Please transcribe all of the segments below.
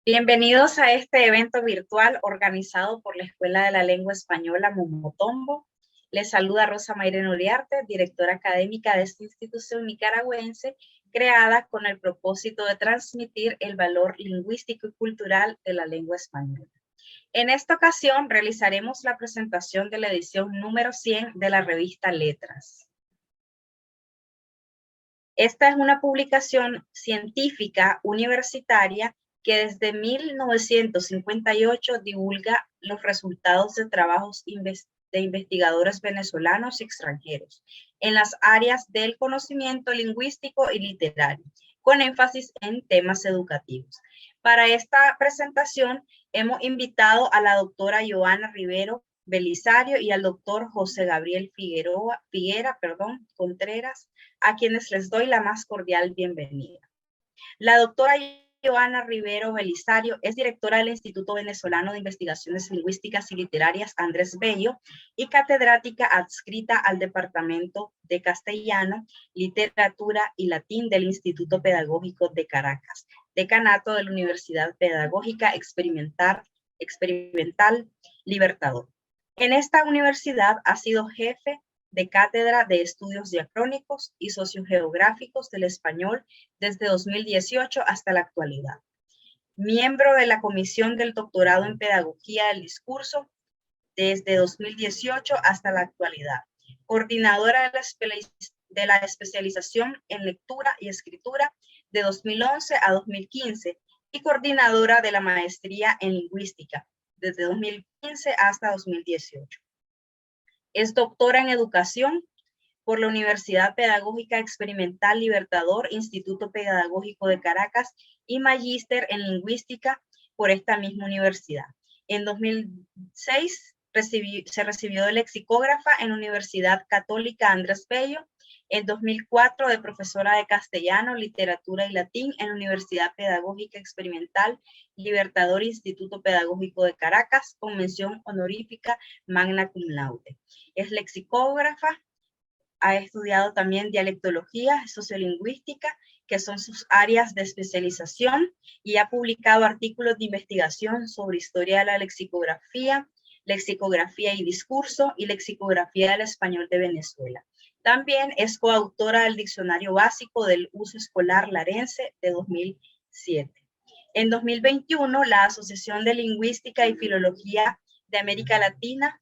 Bienvenidos a este evento virtual organizado por la Escuela de la Lengua Española Momotombo. Les saluda Rosa Mayren Uriarte, directora académica de esta institución nicaragüense, creada con el propósito de transmitir el valor lingüístico y cultural de la lengua española. En esta ocasión realizaremos la presentación de la edición número 100 de la revista Letras. Esta es una publicación científica universitaria que desde 1958 divulga los resultados de trabajos de investigadores venezolanos y extranjeros en las áreas del conocimiento lingüístico y literario, con énfasis en temas educativos. Para esta presentación hemos invitado a la doctora Joana Rivero Belisario y al doctor José Gabriel Contreras, a quienes les doy la más cordial bienvenida. La doctora Joana Rivero Belisario es directora del Instituto Venezolano de Investigaciones Lingüísticas y Literarias Andrés Bello y catedrática adscrita al Departamento de Castellano, Literatura y Latín del Instituto Pedagógico de Caracas, decanato de la Universidad Pedagógica Experimental Libertador. En esta universidad ha sido jefe de Cátedra de Estudios Diacrónicos y Sociogeográficos del Español desde 2018 hasta la actualidad. Miembro de la Comisión del Doctorado en Pedagogía del Discurso desde 2018 hasta la actualidad. Coordinadora de la especialización en lectura y escritura de 2011 a 2015 y coordinadora de la maestría en lingüística desde 2015 hasta 2018. Es doctora en educación por la Universidad Pedagógica Experimental Libertador, Instituto Pedagógico de Caracas, y magíster en lingüística por esta misma universidad. En 2006 se recibió de lexicógrafa en la Universidad Católica Andrés Bello. En 2004 de profesora de castellano, literatura y latín en la Universidad Pedagógica Experimental Libertador, Instituto Pedagógico de Caracas, con mención honorífica magna cum laude. Es lexicógrafa, ha estudiado también dialectología, sociolingüística, que son sus áreas de especialización, y ha publicado artículos de investigación sobre historia de la lexicografía y discurso y lexicografía del español de Venezuela. También es coautora del Diccionario Básico del Uso Escolar Larense de 2007. En 2021, la Asociación de Lingüística y Filología de América Latina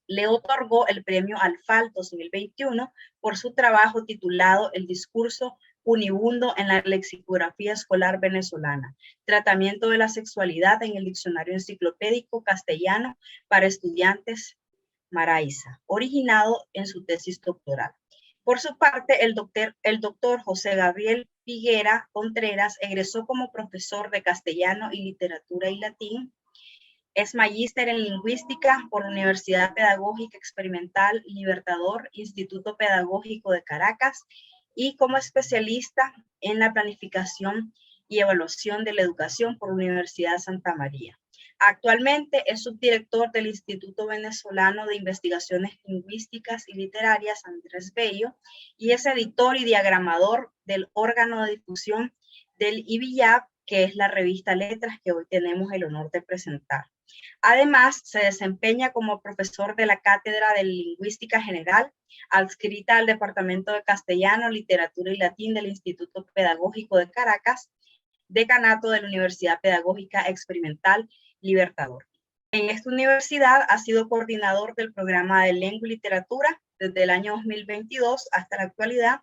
le otorgó el premio Alfal 2021 por su trabajo titulado El discurso unibundo en la lexicografía escolar venezolana, tratamiento de la sexualidad en el diccionario enciclopédico castellano para estudiantes Maraiza, originado en su tesis doctoral. Por su parte, el doctor José Gabriel Figuera Contreras egresó como profesor de castellano y literatura y latín. Es magíster en lingüística por la Universidad Pedagógica Experimental Libertador, Instituto Pedagógico de Caracas, y como especialista en la planificación y evaluación de la educación por la Universidad Santa María. Actualmente es subdirector del Instituto Venezolano de Investigaciones Lingüísticas y Literarias Andrés Bello y es editor y diagramador del órgano de difusión del IBIAP, que es la revista Letras que hoy tenemos el honor de presentar. Además, se desempeña como profesor de la Cátedra de Lingüística General, adscrita al Departamento de Castellano, Literatura y Latín del Instituto Pedagógico de Caracas, decanato de la Universidad Pedagógica Experimental Libertador. En esta universidad ha sido coordinador del programa de Lengua y Literatura desde el año 2022 hasta la actualidad.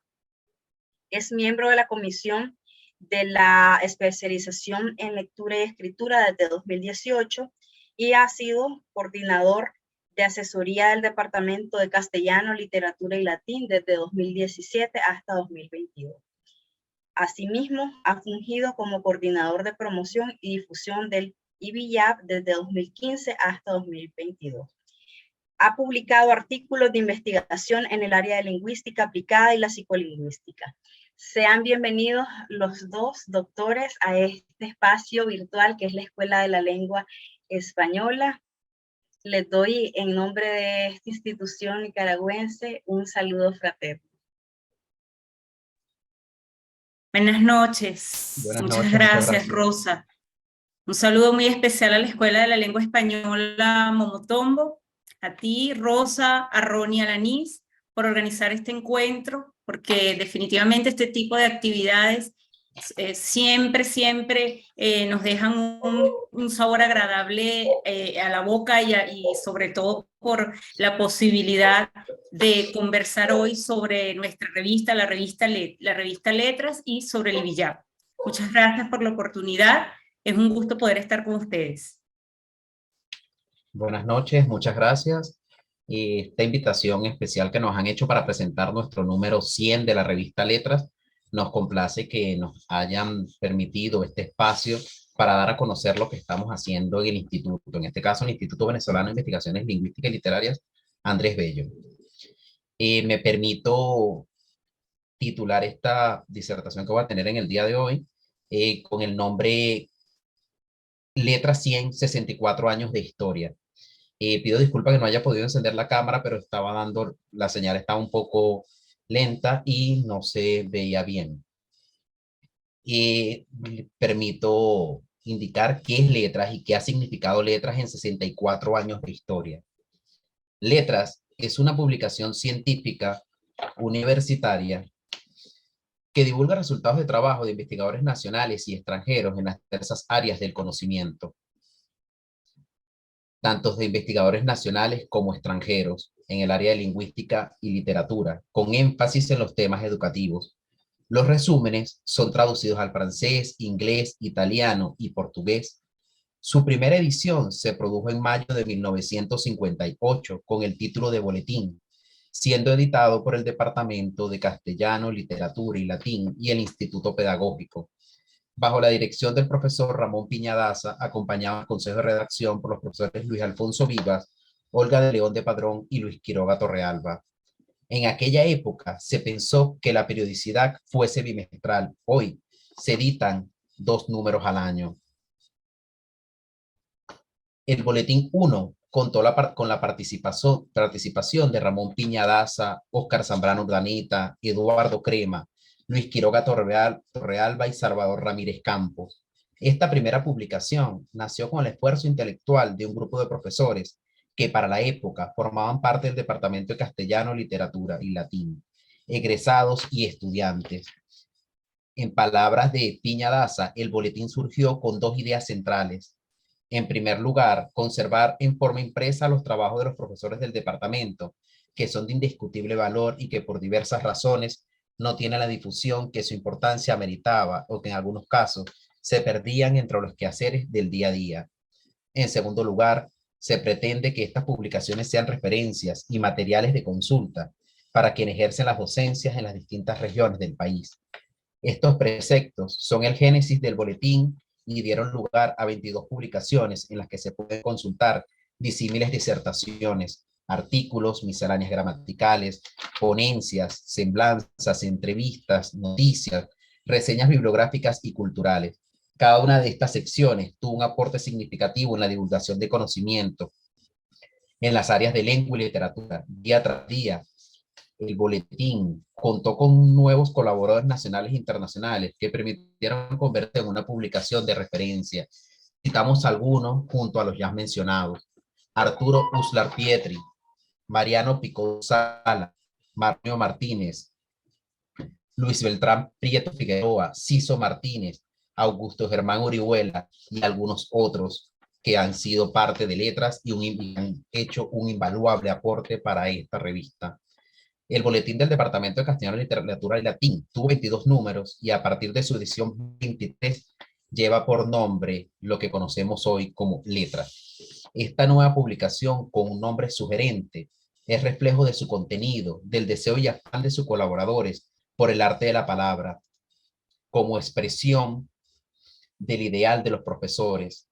Es miembro de la Comisión de la Especialización en Lectura y Escritura desde 2018 y ha sido coordinador de asesoría del Departamento de Castellano, Literatura y Latín desde 2017 hasta 2022. Asimismo, ha fungido como coordinador de promoción y difusión del IBIAP desde 2015 hasta 2022. Ha publicado artículos de investigación en el área de lingüística aplicada y la psicolingüística. Sean bienvenidos los dos doctores a este espacio virtual que es la Escuela de la Lengua Española. Les doy en nombre de esta institución nicaragüense un saludo fraterno. Buenas noches. Muchas gracias, Rosa. Un saludo muy especial a la Escuela de la Lengua Española Momotombo, a ti, Rosa, a Ronnie, a Lanis, por organizar este encuentro, porque definitivamente este tipo de actividades siempre nos dejan un sabor agradable a la boca y sobre todo por la posibilidad de conversar hoy sobre nuestra revista, la revista Letras y sobre el Libillar. Muchas gracias por la oportunidad. Es un gusto poder estar con ustedes. Buenas noches, muchas gracias. Y esta invitación especial que nos han hecho para presentar nuestro número 100 de la revista Letras, nos complace que nos hayan permitido este espacio para dar a conocer lo que estamos haciendo en el instituto, en este caso el Instituto Venezolano de Investigaciones Lingüísticas y Literarias, Andrés Bello. Me permito titular esta disertación que voy a tener en el día de hoy con el nombre Letras 100, 64 años de historia. Pido disculpas que no haya podido encender la cámara, pero estaba dando, la señal estaba un poco lenta y no se veía bien. Permito indicar qué es Letras y qué ha significado Letras en 64 años de historia. Letras es una publicación científica universitaria que divulga resultados de trabajo de investigadores nacionales y extranjeros en las diversas áreas del conocimiento, tanto de investigadores nacionales como extranjeros en el área de lingüística y literatura, con énfasis en los temas educativos. Los resúmenes son traducidos al francés, inglés, italiano y portugués. Su primera edición se produjo en mayo de 1958 con el título de Boletín, siendo editado por el Departamento de Castellano, Literatura y Latín y el Instituto Pedagógico, bajo la dirección del profesor Ramón Piñadaza, acompañado al consejo de redacción por los profesores Luis Alfonso Vivas, Olga de León de Padrón y Luis Quiroga Torrealba. En aquella época se pensó que la periodicidad fuese bimestral. Hoy se editan 2 números al año. El boletín 1 contó con la participación de Ramón Piñadaza, Óscar Zambrano Urdaneta, Eduardo Crema, Luis Quiroga Torrealba y Salvador Ramírez Campos. Esta primera publicación nació con el esfuerzo intelectual de un grupo de profesores que para la época formaban parte del Departamento de Castellano, Literatura y Latín, egresados y estudiantes. En palabras de Piñadaza, el boletín surgió con 2 ideas centrales. En primer lugar, conservar en forma impresa los trabajos de los profesores del departamento, que son de indiscutible valor y que por diversas razones no tienen la difusión que su importancia meritaba o que en algunos casos se perdían entre los quehaceres del día a día. En segundo lugar, se pretende que estas publicaciones sean referencias y materiales de consulta para quienes ejercen las docencias en las distintas regiones del país. Estos preceptos son el génesis del boletín y dieron lugar a 22 publicaciones en las que se pueden consultar disímiles disertaciones, artículos, misceláneas gramaticales, ponencias, semblanzas, entrevistas, noticias, reseñas bibliográficas y culturales. Cada una de estas secciones tuvo un aporte significativo en la divulgación de conocimiento en las áreas de lengua y literatura. Día tras día, el boletín contó con nuevos colaboradores nacionales e internacionales que permitieron convertirse en una publicación de referencia. Citamos algunos junto a los ya mencionados: Arturo Uslar Pietri, Mariano Pico Sala, Mario Martínez, Luis Beltrán Prieto Figueroa, Ciso Martínez, Augusto Germán Orihuela y algunos otros que han sido parte de Letras y han hecho un invaluable aporte para esta revista. El boletín del Departamento de Castellano, Literatura y Latín tuvo 22 números y a partir de su edición 23 lleva por nombre lo que conocemos hoy como Letras. Esta nueva publicación con un nombre sugerente es reflejo de su contenido, del deseo y afán de sus colaboradores por el arte de la palabra, como expresión del ideal de los profesores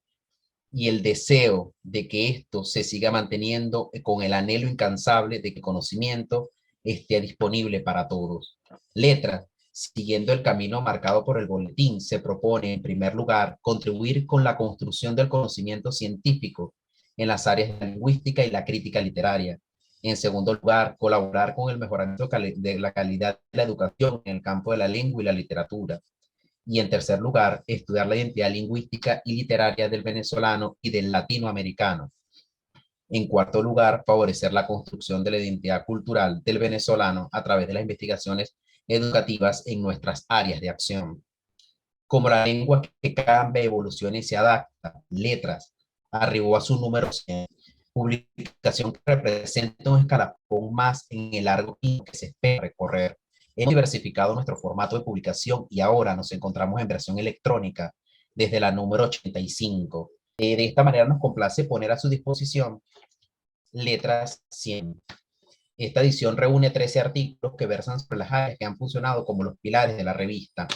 y el deseo de que esto se siga manteniendo con el anhelo incansable de que el conocimiento esté disponible para todos. Letra, siguiendo el camino marcado por el boletín, se propone, en primer lugar, contribuir con la construcción del conocimiento científico en las áreas de la lingüística y la crítica literaria. En segundo lugar, colaborar con el mejoramiento de la calidad de la educación en el campo de la lengua y la literatura. Y en tercer lugar, estudiar la identidad lingüística y literaria del venezolano y del latinoamericano. En cuarto lugar, favorecer la construcción de la identidad cultural del venezolano a través de las investigaciones educativas en nuestras áreas de acción. Como la lengua que cambia, evoluciona y se adapta, Letras arribó a su número 100, publicación que representa un escalafón más en el largo camino que se espera recorrer. Hemos diversificado nuestro formato de publicación y ahora nos encontramos en versión electrónica desde la número 85. De esta manera nos complace poner a su disposición Letras 100. Esta edición reúne 13 artículos que versan sobre las áreas que han funcionado como los pilares de la revista.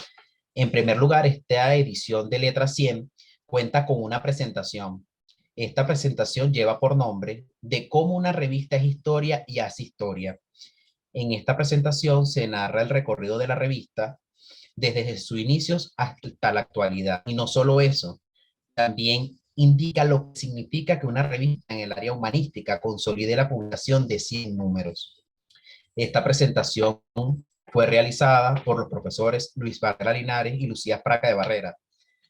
En primer lugar, esta edición de Letras 100 cuenta con una presentación. Esta presentación lleva por nombre de cómo una revista es historia y hace historia. En esta presentación se narra el recorrido de la revista desde sus inicios hasta la actualidad. Y no solo eso, también indica lo que significa que una revista en el área humanística consolide la publicación de 100 números. Esta presentación fue realizada por los profesores Luis Varela Linares y Lucía Praca de Barrera,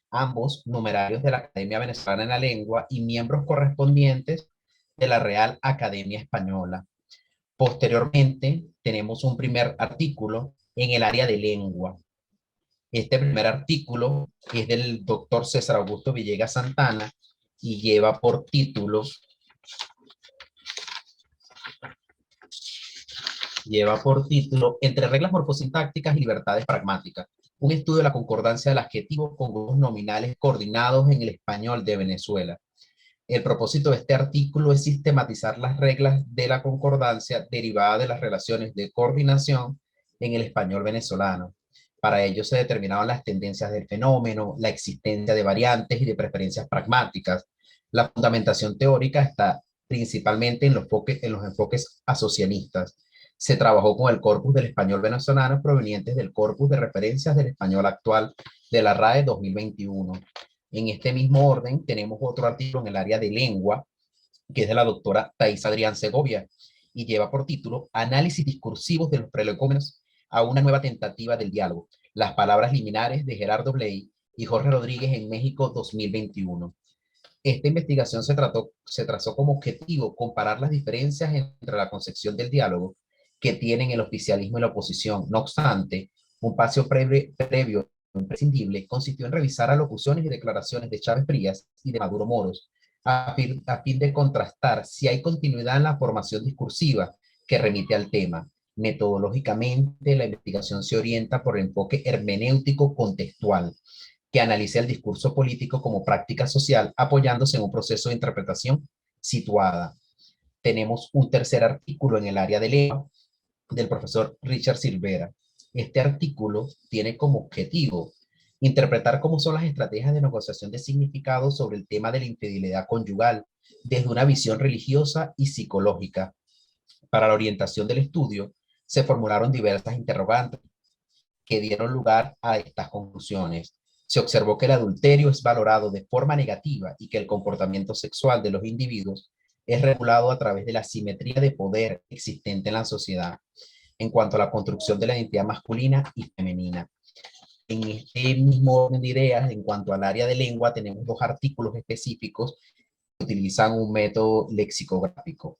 ambos numerarios de la Academia Venezolana de la Lengua y miembros correspondientes de la Real Academia Española. Posteriormente, tenemos un primer artículo en el área de lengua. Este primer artículo es del doctor César Augusto Villegas Santana y lleva por título Entre reglas morfosintácticas y libertades pragmáticas, un estudio de la concordancia del adjetivo con grupos nominales coordinados en el español de Venezuela. El propósito de este artículo es sistematizar las reglas de la concordancia derivadas de las relaciones de coordinación en el español venezolano. Para ello se determinaron las tendencias del fenómeno, la existencia de variantes y de preferencias pragmáticas. La fundamentación teórica está principalmente en los enfoques asocianistas. Se trabajó con el corpus del español venezolano provenientes del corpus de referencias del español actual de la RAE 2021. En este mismo orden tenemos otro artículo en el área de lengua, que es de la doctora Thais Adrián Segovia, y lleva por título Análisis discursivos de los prolegómenos a una nueva tentativa del diálogo. Las palabras liminares de Gerardo Bley y Jorge Rodríguez en México 2021. Esta investigación se trazó como objetivo comparar las diferencias entre la concepción del diálogo que tienen el oficialismo y la oposición. No obstante, un paso previo imprescindible consistió en revisar alocuciones y declaraciones de Chávez Frías y de Maduro Moros, a fin de contrastar si hay continuidad en la formación discursiva que remite al tema. Metodológicamente, la investigación se orienta por el enfoque hermenéutico contextual, que analiza el discurso político como práctica social, apoyándose en un proceso de interpretación situada. Tenemos un tercer artículo en el área de lengua del profesor Richard Silvera. Este artículo tiene como objetivo interpretar cómo son las estrategias de negociación de significado sobre el tema de la infidelidad conyugal desde una visión religiosa y psicológica. Para la orientación del estudio, se formularon diversas interrogantes que dieron lugar a estas conclusiones. Se observó que el adulterio es valorado de forma negativa y que el comportamiento sexual de los individuos es regulado a través de la simetría de poder existente en la sociedad en cuanto a la construcción de la identidad masculina y femenina. En este mismo orden de ideas, en cuanto al área de lengua, tenemos dos artículos específicos que utilizan un método lexicográfico.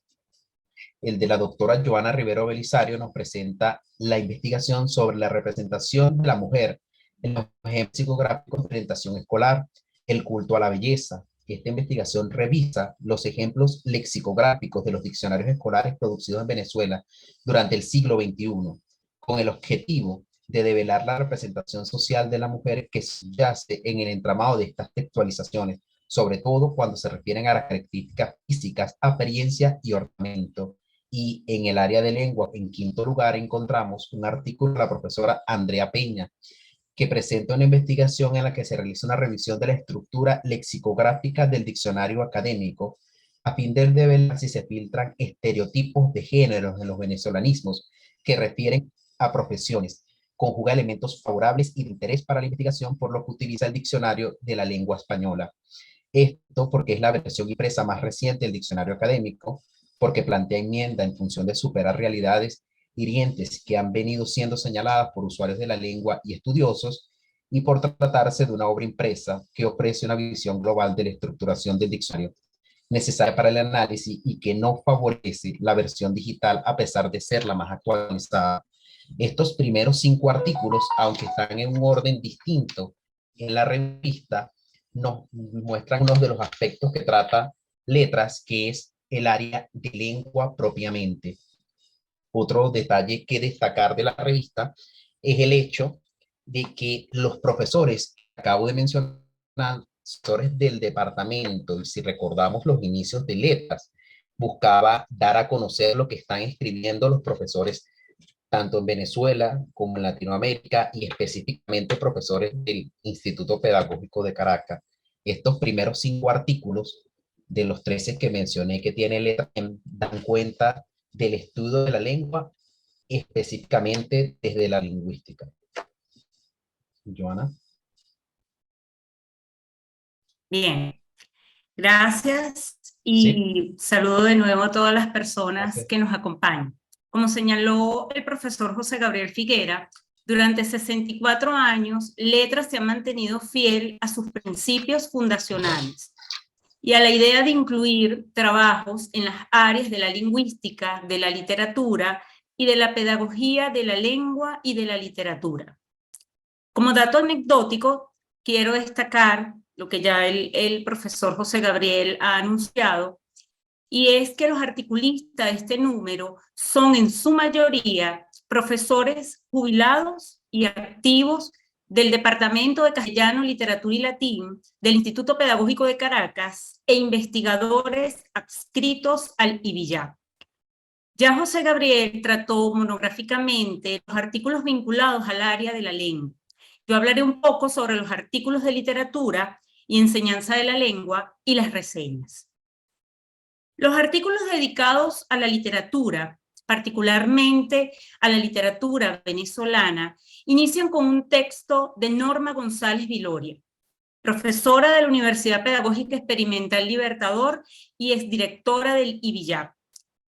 El de la doctora Joana Rivero Belisario nos presenta la investigación sobre la representación de la mujer en los ejemplos psicográficos de orientación escolar, el culto a la belleza. Esta investigación revisa los ejemplos lexicográficos de los diccionarios escolares producidos en Venezuela durante el siglo XXI, con el objetivo de develar la representación social de la mujer que subyace en el entramado de estas textualizaciones, sobre todo cuando se refieren a las características físicas, apariencia y ornamento. Y en el área de lengua, en quinto lugar, encontramos un artículo de la profesora Andrea Peña, que presenta una investigación en la que se realiza una revisión de la estructura lexicográfica del diccionario académico a fin de develar si se filtran estereotipos de género en los venezolanismos que refieren a profesiones. Conjuga elementos favorables y de interés para la investigación, por lo que utiliza el diccionario de la lengua española. Esto porque es la versión impresa más reciente del diccionario académico, porque plantea enmienda en función de superar realidades hirientes que han venido siendo señaladas por usuarios de la lengua y estudiosos, y por tratarse de una obra impresa que ofrece una visión global de la estructuración del diccionario necesaria para el análisis y que no favorece la versión digital a pesar de ser la más actualizada. Estos primeros 5 artículos, aunque están en un orden distinto en la revista, nos muestran uno de los aspectos que trata Letras, que es el área de lengua propiamente. Otro detalle que destacar de la revista es el hecho de que los profesores que acabo de mencionar, profesores del departamento, y si recordamos los inicios de Letras, buscaba dar a conocer lo que están escribiendo los profesores tanto en Venezuela como en Latinoamérica y específicamente profesores del Instituto Pedagógico de Caracas. Estos primeros 5 artículos de los 13 que mencioné que tiene Letras dan cuenta del estudio de la lengua específicamente desde la lingüística. Joana. Bien, gracias Sí. y saludo de nuevo a todas las personas Gracias. que nos acompañan. Como señaló el profesor José Gabriel Figuera, durante 64 años, Letras se ha mantenido fiel a sus principios fundacionales y a la idea de incluir trabajos en las áreas de la lingüística, de la literatura y de la pedagogía de la lengua y de la literatura. Como dato anecdótico, quiero destacar lo que ya el profesor José Gabriel ha anunciado, y es que los articulistas de este número son en su mayoría profesores jubilados y activos del Departamento de Castellano, Literatura y Latín del Instituto Pedagógico de Caracas e investigadores adscritos al IBILLAC. Ya José Gabriel trató monográficamente los artículos vinculados al área de la lengua. Yo hablaré un poco sobre los artículos de literatura y enseñanza de la lengua y las reseñas. Los artículos dedicados a la literatura, particularmente a la literatura venezolana, inician con un texto de Norma González Viloria, profesora de la Universidad Pedagógica Experimental Libertador y exdirectora del IBILLAC.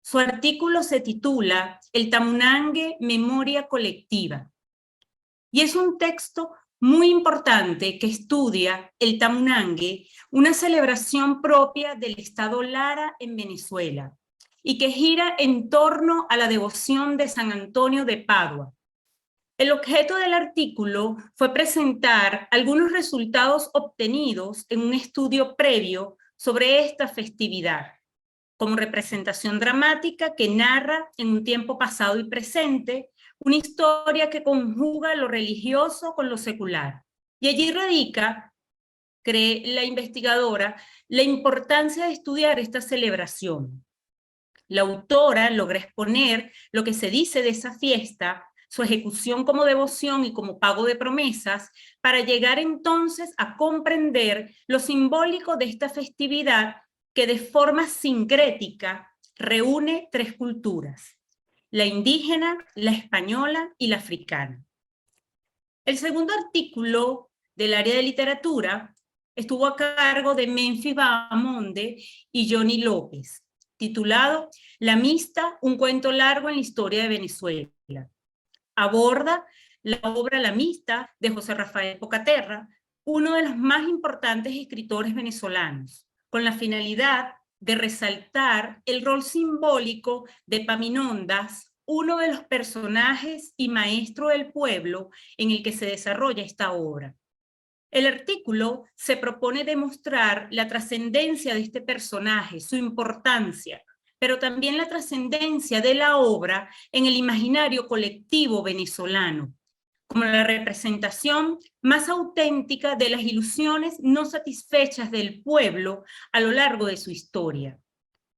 Su artículo se titula El Tamunangue, Memoria Colectiva, y es un texto muy importante que estudia el Tamunangue, una celebración propia del Estado Lara en Venezuela, y que gira en torno a la devoción de San Antonio de Padua. El objeto del artículo fue presentar algunos resultados obtenidos en un estudio previo sobre esta festividad, como representación dramática que narra en un tiempo pasado y presente una historia que conjuga lo religioso con lo secular. Y allí radica, cree la investigadora, la importancia de estudiar esta celebración. La autora logra exponer lo que se dice de esa fiesta, su ejecución como devoción y como pago de promesas, para llegar entonces a comprender lo simbólico de esta festividad que de forma sincrética reúne 3 culturas: la indígena, la española y la africana. El segundo artículo del área de literatura estuvo a cargo de Menfis Bahamonde y Johnny López, titulado La Mista, un cuento largo en la historia de Venezuela. Aborda la obra La Mista de José Rafael Pocaterra, uno de los más importantes escritores venezolanos, con la finalidad de resaltar el rol simbólico de Epaminondas, uno de los personajes y maestro del pueblo en el que se desarrolla esta obra. El artículo se propone demostrar la trascendencia de este personaje, su importancia, pero también la trascendencia de la obra en el imaginario colectivo venezolano, como la representación más auténtica de las ilusiones no satisfechas del pueblo a lo largo de su historia.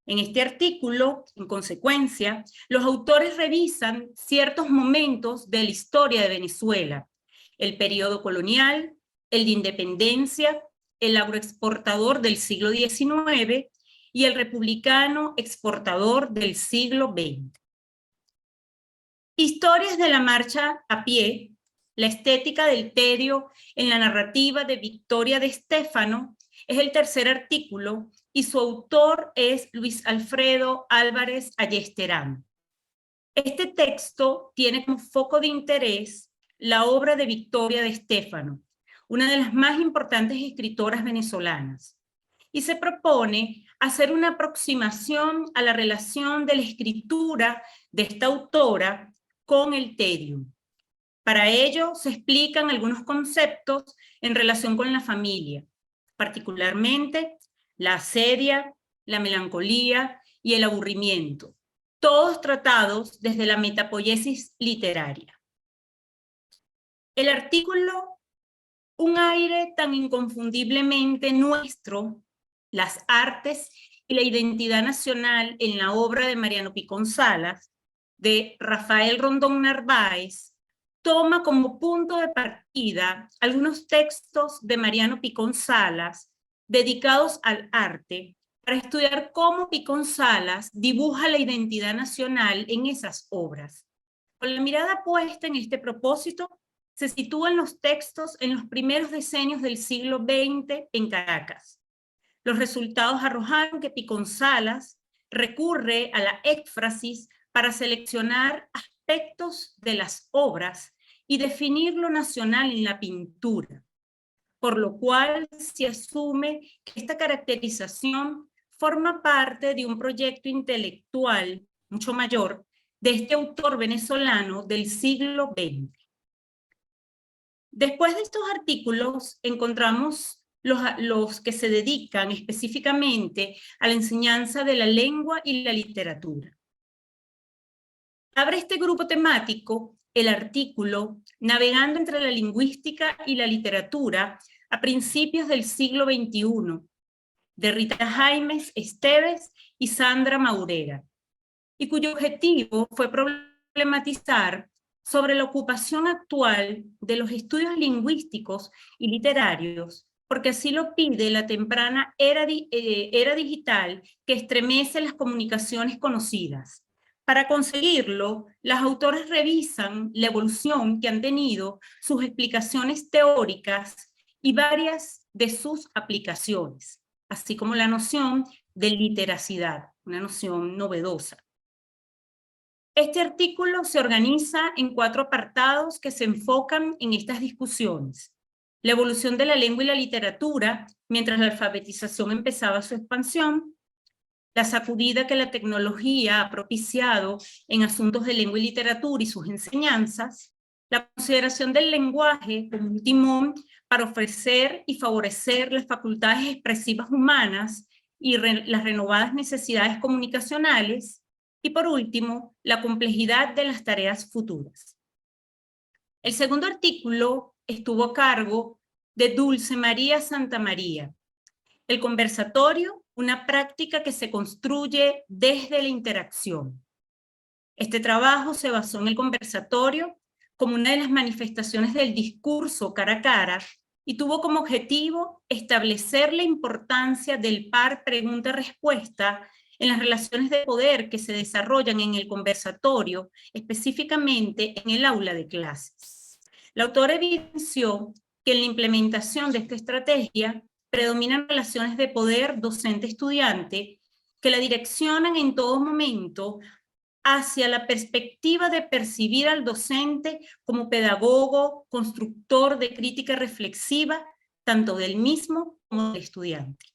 En este artículo, en consecuencia, los autores revisan ciertos momentos de la historia de Venezuela: el periodo colonial, el de independencia, el agroexportador del siglo XIX y el republicano exportador del siglo XX. Historias de la marcha a pie, la estética del tedio en la narrativa de Victoria de Estéfano, es el tercer artículo y su autor es Luis Alfredo Álvarez Ayestarán. Este texto tiene como foco de interés la obra de Victoria de Estéfano, una de las más importantes escritoras venezolanas, y se propone hacer una aproximación a la relación de la escritura de esta autora con el tedium. Para ello se explican algunos conceptos en relación con la familia, particularmente la asedia, la melancolía y el aburrimiento, todos tratados desde la metapoiesis literaria. El artículo "Un aire tan inconfundiblemente nuestro, las artes y la identidad nacional en la obra de Mariano Picón Salas", de Rafael Rondón Narváez, toma como punto de partida algunos textos de Mariano Picón Salas dedicados al arte, para estudiar cómo Picón Salas dibuja la identidad nacional en esas obras. Con la mirada puesta en este propósito, se sitúan los textos en los primeros decenios del siglo XX en Caracas. Los resultados arrojaron que Picón Salas recurre a la éfrasis para seleccionar aspectos de las obras y definir lo nacional en la pintura, por lo cual se asume que esta caracterización forma parte de un proyecto intelectual mucho mayor de este autor venezolano del siglo XX. Después de estos artículos encontramos los que se dedican específicamente a la enseñanza de la lengua y la literatura. Abre este grupo temático el artículo "Navegando entre la lingüística y la literatura a principios del siglo XXI", de Rita Jaimes Esteves y Sandra Maurera, y cuyo objetivo fue problematizar sobre la ocupación actual de los estudios lingüísticos y literarios, porque así lo pide la temprana era digital que estremece las comunicaciones conocidas. Para conseguirlo, las autoras revisan la evolución que han tenido sus explicaciones teóricas y varias de sus aplicaciones, así como la noción de literacidad, una noción novedosa. Este artículo se organiza en 4 apartados que se enfocan en estas discusiones: la evolución de la lengua y la literatura mientras la alfabetización empezaba su expansión, la sacudida que la tecnología ha propiciado en asuntos de lengua y literatura y sus enseñanzas, la consideración del lenguaje como un timón para ofrecer y favorecer las facultades expresivas humanas y las renovadas necesidades comunicacionales, y por último, la complejidad de las tareas futuras. El segundo artículo estuvo a cargo de Dulce María Santamaría. El conversatorio, una práctica que se construye desde la interacción. Este trabajo se basó en el conversatorio como una de las manifestaciones del discurso cara a cara y tuvo como objetivo establecer la importancia del par pregunta-respuesta en las relaciones de poder que se desarrollan en el conversatorio, específicamente en el aula de clases. La autora evidenció que en la implementación de esta estrategia predominan relaciones de poder docente-estudiante que la direccionan en todo momento hacia la perspectiva de percibir al docente como pedagogo, constructor de crítica reflexiva, tanto del mismo como del estudiante.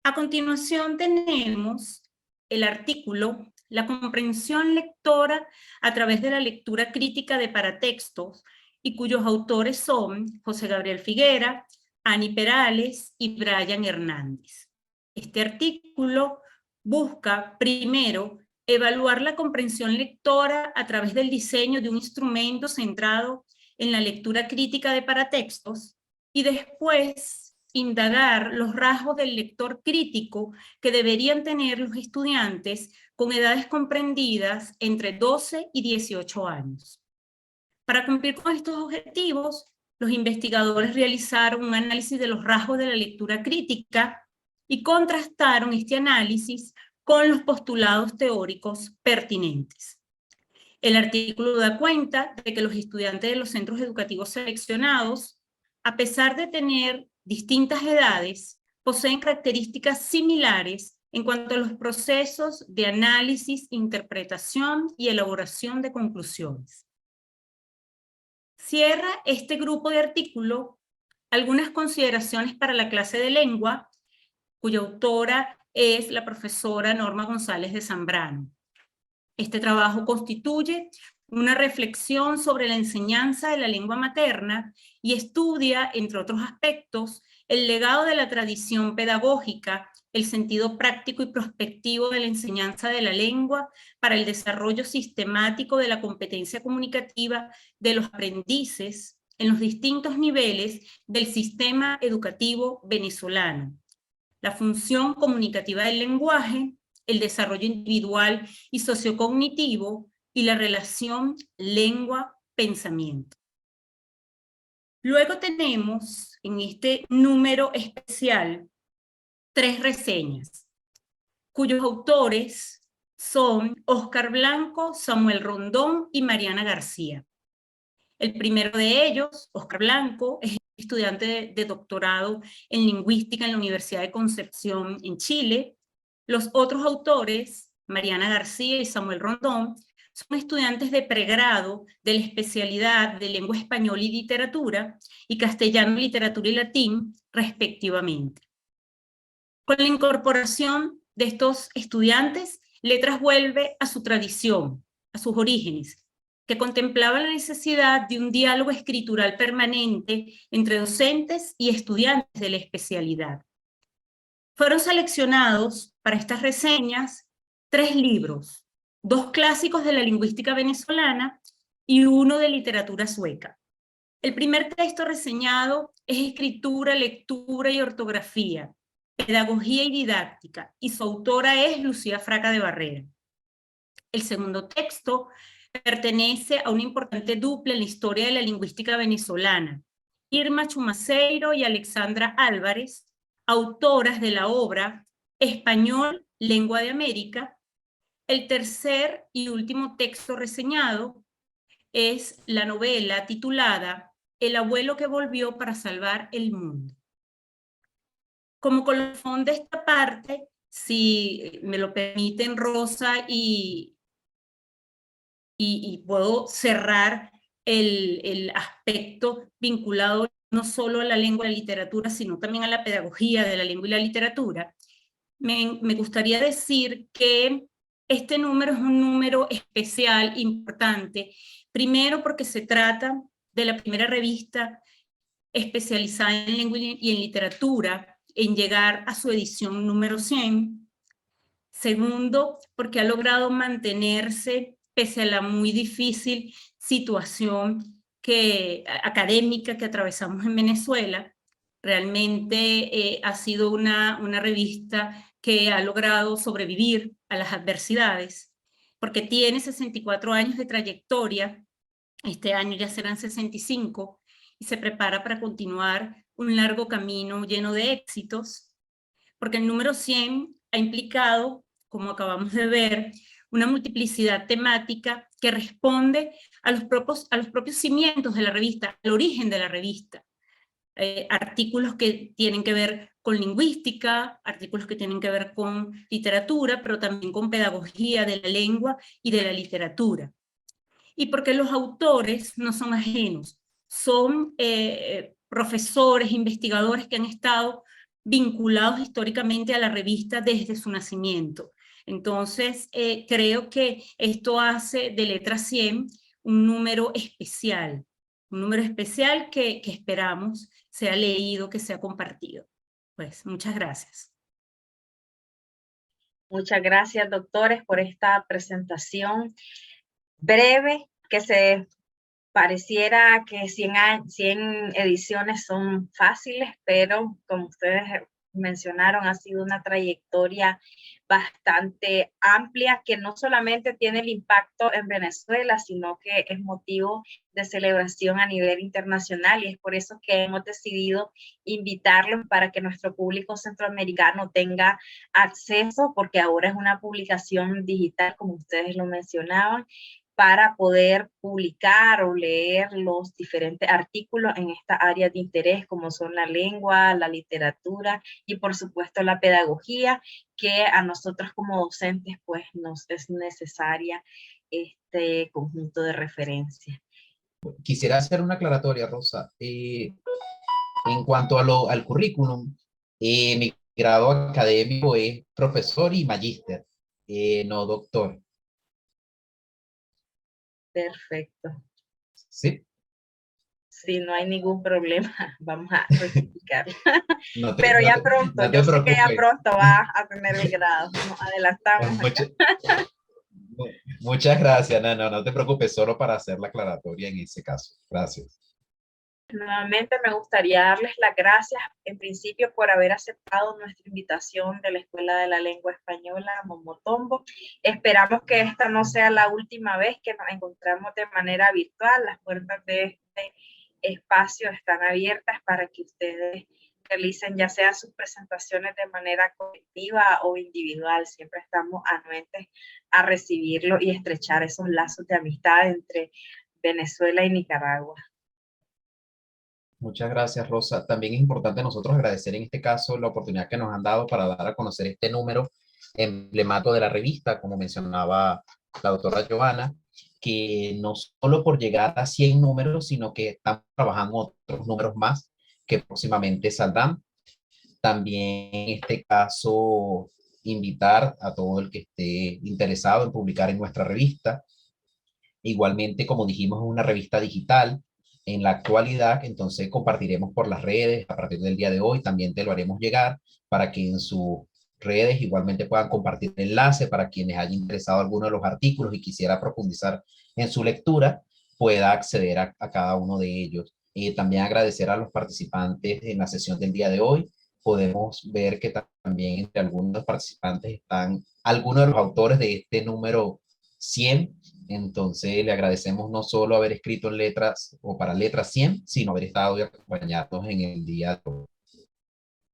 A continuación tenemos el artículo "La comprensión lectora a través de la lectura crítica de paratextos", y cuyos autores son José Gabriel Figuera, Ani Perales y Brian Hernández. Este artículo busca, primero, evaluar la comprensión lectora a través del diseño de un instrumento centrado en la lectura crítica de paratextos, y después indagar los rasgos del lector crítico que deberían tener los estudiantes con edades comprendidas entre 12 y 18 años. Para cumplir con estos objetivos, los investigadores realizaron un análisis de los rasgos de la lectura crítica y contrastaron este análisis con los postulados teóricos pertinentes. El artículo da cuenta de que los estudiantes de los centros educativos seleccionados, a pesar de tener distintas edades, poseen características similares en cuanto a los procesos de análisis, interpretación y elaboración de conclusiones. Cierra este grupo de artículos algunas consideraciones para la clase de lengua, cuya autora es la profesora Norma González de Zambrano. Este trabajo constituye una reflexión sobre la enseñanza de la lengua materna y estudia, entre otros aspectos, el legado de la tradición pedagógica, el sentido práctico y prospectivo de la enseñanza de la lengua para el desarrollo sistemático de la competencia comunicativa de los aprendices en los distintos niveles del sistema educativo venezolano, la función comunicativa del lenguaje, el desarrollo individual y sociocognitivo y la relación lengua-pensamiento. Luego tenemos en este número especial 3 reseñas, cuyos autores son Óscar Blanco, Samuel Rondón y Mariana García. El primero de ellos, Óscar Blanco, es estudiante de doctorado en lingüística en la Universidad de Concepción en Chile. Los otros autores, Mariana García y Samuel Rondón, son estudiantes de pregrado de la especialidad de lengua española y literatura y castellano, literatura y latín, respectivamente. Con la incorporación de estos estudiantes, Letras vuelve a su tradición, a sus orígenes, que contemplaba la necesidad de un diálogo escritural permanente entre docentes y estudiantes de la especialidad. Fueron seleccionados para estas reseñas 3 libros, 2 clásicos de la lingüística venezolana y 1 de literatura sueca. El primer texto reseñado es Escritura, Lectura y Ortografía, Pedagogía y Didáctica, y su autora es Lucía Fraca de Barrera. El segundo texto pertenece a una importante dupla en la historia de la lingüística venezolana, Irma Chumaceiro y Alexandra Álvarez, autoras de la obra Español, Lengua de América. El tercer y último texto reseñado es la novela titulada El abuelo que volvió para salvar el mundo. Como colofón de esta parte, si me lo permiten Rosa y puedo cerrar el aspecto vinculado no solo a la lengua y la literatura, sino también a la pedagogía de la lengua y la literatura, me gustaría decir que este número es un número especial, importante, primero porque se trata de la primera revista especializada en lengua y en literatura en llegar a su edición número 100. Segundo, porque ha logrado mantenerse pese a la muy difícil situación académica que atravesamos en Venezuela. Realmente ha sido una revista que ha logrado sobrevivir a las adversidades, porque tiene 64 años de trayectoria, este año ya serán 65, y se prepara para continuar un largo camino lleno de éxitos, porque el número 100 ha implicado, como acabamos de ver, una multiplicidad temática que responde a los propios cimientos de la revista, al origen de la revista. Artículos que tienen que ver con lingüística, artículos que tienen que ver con literatura, pero también con pedagogía de la lengua y de la literatura. Y porque los autores no son ajenos, son profesores, investigadores que han estado vinculados históricamente a la revista desde su nacimiento. Entonces, creo que esto hace de Letras 100 un número especial que esperamos sea leído, que sea compartido. Pues, muchas gracias. Muchas gracias, doctores, por esta presentación breve, que se pareciera que 100 ediciones son fáciles, pero como ustedes mencionaron, ha sido una trayectoria bastante amplia que no solamente tiene el impacto en Venezuela, sino que es motivo de celebración a nivel internacional, y es por eso que hemos decidido invitarlos para que nuestro público centroamericano tenga acceso, porque ahora es una publicación digital, como ustedes lo mencionaban, para poder publicar o leer los diferentes artículos en esta área de interés, como son la lengua, la literatura y por supuesto la pedagogía, que a nosotros como docentes pues nos es necesaria este conjunto de referencias. Quisiera hacer una aclaratoria, Rosa. En cuanto a al currículum, mi grado académico es profesor y magíster, no doctor. Perfecto. ¿Sí? Sí, no hay ningún problema. Vamos a rectificarlo. No te, Pero no ya te, pronto, no te yo sé que ya preocupes. pronto va a tener el grado. Nos adelantamos acá. Mucha- Muchas gracias. No te preocupes, solo para hacer la aclaratoria en ese caso. Gracias. Nuevamente me gustaría darles las gracias en principio por haber aceptado nuestra invitación de la Escuela de la Lengua Española Momotombo. Esperamos que esta no sea la última vez que nos encontramos de manera virtual. Las puertas de este espacio están abiertas para que ustedes realicen ya sea sus presentaciones de manera colectiva o individual. Siempre estamos anuentes a recibirlo y estrechar esos lazos de amistad entre Venezuela y Nicaragua. Muchas gracias, Rosa. También es importante nosotros agradecer en este caso la oportunidad que nos han dado para dar a conocer este número emblemático de la revista, como mencionaba la doctora Giovanna, que no solo por llegar a 100 números, sino que estamos trabajando otros números más que próximamente saldrán. También en este caso, invitar a todo el que esté interesado en publicar en nuestra revista. Igualmente, como dijimos, es una revista digital en la actualidad, entonces compartiremos por las redes a partir del día de hoy, también te lo haremos llegar para que en sus redes igualmente puedan compartir el enlace para quienes hayan interesado alguno de los artículos y quisiera profundizar en su lectura, pueda acceder a cada uno de ellos. También agradecer a los participantes en la sesión del día de hoy. Podemos ver que también entre algunos de los participantes están algunos de los autores de este número 100. Entonces le agradecemos no solo haber escrito en letras o para letras 100, sino haber estado y acompañarnos en el día de hoy.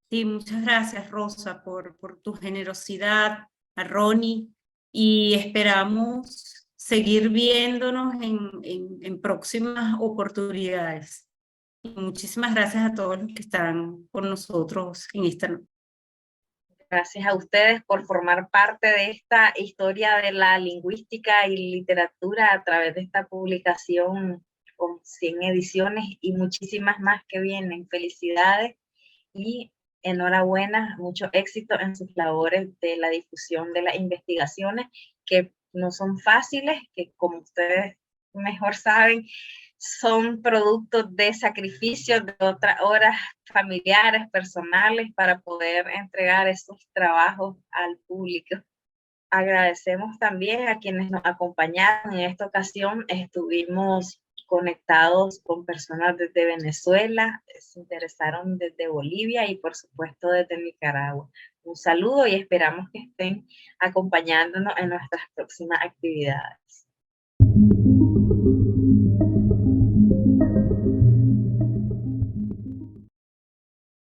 Sí, muchas gracias, Rosa, por tu generosidad, a Ronnie, y esperamos seguir viéndonos en próximas oportunidades. Y muchísimas gracias a todos los que están con nosotros en esta noche. Gracias a ustedes por formar parte de esta historia de la lingüística y literatura a través de esta publicación con 100 ediciones y muchísimas más que vienen. Felicidades y enhorabuena, mucho éxito en sus labores de la difusión de las investigaciones, que no son fáciles, que como ustedes mejor saben, son productos de sacrificios de otras horas familiares, personales, para poder entregar estos trabajos al público. Agradecemos también a quienes nos acompañaron en esta ocasión. Estuvimos conectados con personas desde Venezuela, se interesaron desde Bolivia y por supuesto desde Nicaragua. Un saludo y esperamos que estén acompañándonos en nuestras próximas actividades.